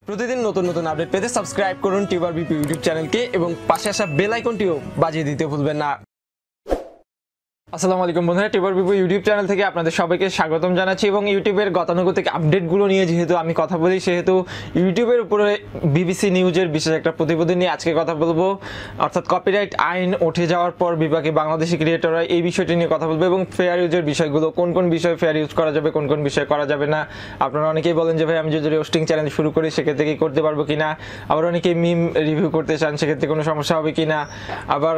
প্রতিদিন নতুন নতুন আপডেট পেতে সাবস্ক্রাইব করুন টিউবার বিপি ইউটিউব চ্যানেলকে এবং পাশে আসা বেল আইকনটিও বাজিয়ে দিতে ভুলবেন না। আসসালামু আলাইকুম বন্ধুরা, টিউবার বিপি ইউটিউব চ্যানেল থেকে আপনাদের সবাইকে স্বাগতম জানাচ্ছি। এবং ইউটিউবের গতানুগতিক আপডেটগুলো নিয়ে যেহেতু আমি কথা বলি, সেহেতু ইউটিউবের উপরে বিবিসি নিউজের বিশেষ একটা প্রতিবেদন নিয়ে আজকে কথা বলবো। অর্থাৎ কপিরাইট আইন উঠে যাওয়ার পর বিভাগে বাংলাদেশি ক্রিয়েটররা এই বিষয়টি নিয়ে কথা বলবো এবং ফেয়ার ইউজের বিষয়গুলো, কোন কোন বিষয়ে ফেয়ার ইউজ করা যাবে, কোন কোন বিষয়ে করা যাবে না। আপনারা অনেকেই বলেন যে ভাই আমি যদি রোস্টিং চ্যানেল শুরু করি সেক্ষেত্রে কি করতে পারবো কিনা, আবার অনেকেই মিম রিভিউ করতে চান সেক্ষেত্রে কোনো সমস্যা হবে কিনা, আবার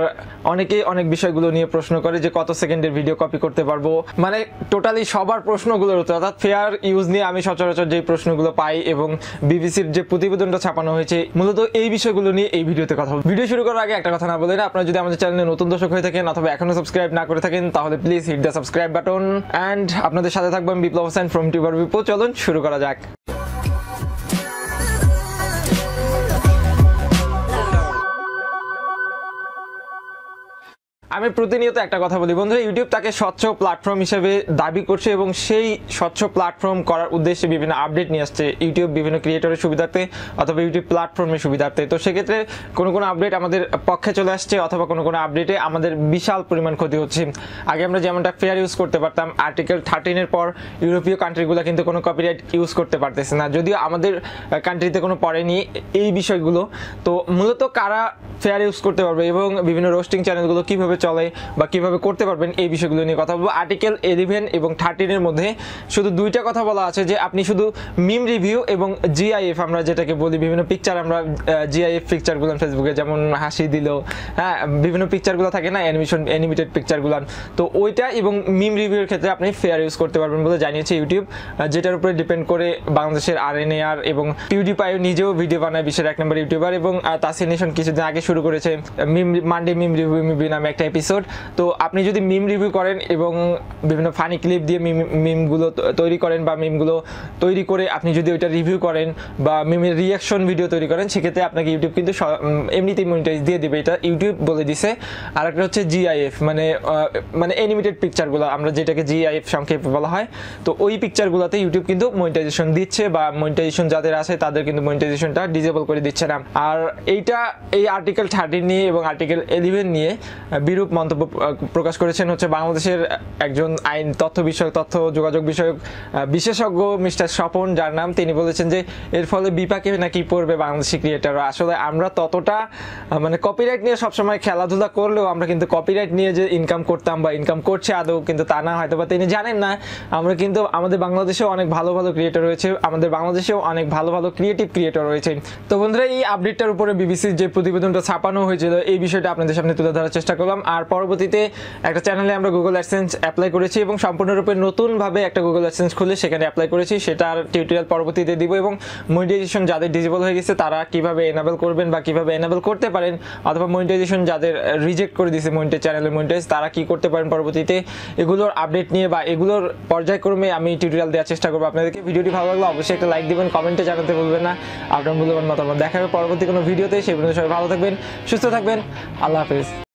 অনেকেই অনেক বিষয়গুলো নিয়ে প্রশ্ন করে যে কত সেকেন্ডের ভিডিও কপি করতে পারবো। মানে টোটালি সবার প্রশ্নগুলোর উত্তর, অর্থাৎ ফেয়ার ইউজ নিয়ে আমি সচরাচর যে প্রশ্নগুলো পাই এবং বিবিসির যে প্রতিবেদনটা ছাপানো হয়েছে মূলত এই বিষয়গুলো নিয়ে এই ভিডিওতে কথা বলবো। ভিডিও শুরু করার আগে একটা কথা না বলে না, আপনারা যদি আমাদের চ্যানেলে নতুন দর্শক হয়ে থাকেন অথবা এখনো সাবস্ক্রাইব না করে থাকেন তাহলে please hit the subscribe button. And আপনাদের সাথে থাকবো আমি বিপ্লব হোসেন ফ্রম টিউবার বিপো। চলুন শুরু করা যাক। আমি প্রতিনিয়ত একটা কথা বলি বন্ধুরা, ইউটিউব তাকে স্বচ্ছ প্ল্যাটফর্ম হিসেবে দাবি করছে এবং সেই স্বচ্ছ প্ল্যাটফর্ম করার উদ্দেশ্যে বিভিন্ন আপডেট নিয়ে আসছে ইউটিউব বিভিন্ন ক্রিয়েটরের সুবিধার্থে অথবা ইউটিউব প্ল্যাটফর্মের সুবিধার্থে। তো সেক্ষেত্রে কোনো কোনো আপডেট আমাদের পক্ষে চলে আসছে অথবা কোনো কোনো আপডেটে আমাদের বিশাল পরিমাণ ক্ষতি হচ্ছে। আগে আমরা যেমনটা ফেয়ার ইউজ করতে পারতাম, আর্টিকেল 13-এর পর ইউরোপীয় কান্ট্রিগুলো কিন্তু কোনো কপিরাইট ইউজ করতে পারতেছে না, যদিও আমাদের কান্ট্রিতে কোনো পড়েনি এই বিষয়গুলো। তো মূলত কারা ফেয়ার ইউজ করতে পারবে এবং বিভিন্ন রোস্টিং চ্যানেলগুলো কীভাবে চলে বা কিভাবে করতে পারবেন এই বিষয়গুলো নিয়ে কথা বলবো। আর্টিকেল 11 এবং 13-এর মধ্যে শুধু দুইটা কথা বলা আছে যে আপনি শুধু মিম রিভিউ এবং জিআইএফ আমরা যেটাকে বলি, বিভিন্ন পিকচার আমরা জিআইএফ পিকচারগুলো ফেসবুকে যেমন হাসি দিল, হ্যাঁ বিভিন্ন পিকচারগুলো থাকে না অ্যানিমেটেড পিকচারগুলো, তো ওইটা এবং মিম রিভিউর ক্ষেত্রে আপনি ফেয়ার ইউজ করতে পারবেন বলে জানিয়েছে ইউটিউব, যেটার উপরে ডিপেন্ড করে বাংলাদেশের RNAR এবং পিউডিপাইও নিজেও ভিডিও বানায়, বিশ্বের 1 নম্বর ইউটিউবার, এবং তাসির নেশন কিছুদিন আগে শুরু করেছে মিম মানডে মিম রিভিউ নামে একটা এপিসোড। তো আপনি যদি মিম রিভিউ করেন এবং বিভিন্ন ফানি ক্লিপ দিয়ে মিমগুলো তৈরি করেন বা মিমগুলো তৈরি করে আপনি যদি ওইটা রিভিউ করেন বা মিমের রিয়াকশন ভিডিও তৈরি করেন সেক্ষেত্রে আপনাকে ইউটিউব কিন্তু এমনিতেই মনিটাইজ দিয়ে দেবে, এটা ইউটিউব বলে দিছে। আর একটা হচ্ছে জিআইএফ মানে অ্যানিমেটেড পিকচারগুলো আমরা যেটাকে জিআইএফ সংক্ষেপে বলা হয়, তো ওই পিকচারগুলোতে ইউটিউব কিন্তু মনিটাইজেশন দিচ্ছে বা মনিটাইজেশন যাদের আছে তাদের কিন্তু মনিটাইজেশনটা ডিসেবল করে দিচ্ছে না। আর এই আর্টিকেল 13 নিয়ে এবং আর্টিকেল 11 নিয়ে বিরূপ মন্তব্য প্রকাশ করেছেন হচ্ছে বাংলাদেশের একজন আইন তথ্য যোগাযোগ বিষয়ক বিশেষজ্ঞ মিস্টার স্বপন, যার নাম, তিনি বলেছেন যে এর ফলে বিপাকে নাকি পড়বে বাংলাদেশি ক্রিয়েটররা। আসলে আমরা ততটা মানে কপিরাইট নিয়ে সবসময় খেলাধুলা করলেও আমরা কিন্তু কপিরাইট নিয়ে যে ইনকাম করতাম বা ইনকাম করছে আদৌ কিন্তু তা না, হয়তো বা তিনি জানেন না। আমরা কিন্তু আমাদের বাংলাদেশেও অনেক ভালো ভালো ক্রিয়েটর রয়েছে, আমাদের বাংলাদেশেও অনেক ভালো ভালো ক্রিয়েটিভ ক্রিয়েটর রয়েছে। তো বন্ধুরা, এই আপডেটটার উপরে বিবিসির যে প্রতিবেদনটা ছাপানো হয়েছিল এই বিষয়টা আপনাদের সামনে তুলে ধরার চেষ্টা করলাম। আর পরবর্তীতে একটা চ্যানেলে আমরা গুগল অ্যাডসেন্স অ্যাপ্লাই করেছি এবং সম্পূর্ণরূপে নতুনভাবে একটা গুগল অ্যাডসেন্স খুলে সেখানে অ্যাপ্লাই করেছি, সেটার টিউটোরিয়াল পরবর্তীতে দিব। এবং মনিটাইজেশন যাদের ডিসেবল হয়ে গেছে তারা কিভাবে এনাবেল করবেন বা কিভাবে এনাবেল করতে পারেন, অথবা মনিটাইজেশন যাদের রিজেক্ট করে দিয়েছে চ্যানেলের মনিটাইজ তারা কি করতে পারেন পরবর্তীতে, এগুলোর আপডেট নিয়ে বা এগুলোর পর্যায়ক্রমে আমি টিউটোরিয়াল দেওয়ার চেষ্টা করবো আপনাদেরকে। ভিডিওটি ভালো লাগলে অবশ্যই একটা লাইক দিবেন, কমেন্টে জানাতে ভুলবেন না আপনার মূল্যবান মতামত। দেখা হবে পরবর্তী কোনো ভিডিওতে, সেই পর্যন্ত সবাই ভালো থাকবেন, সুস্থ থাকবেন, আল্লাহ হাফেজ।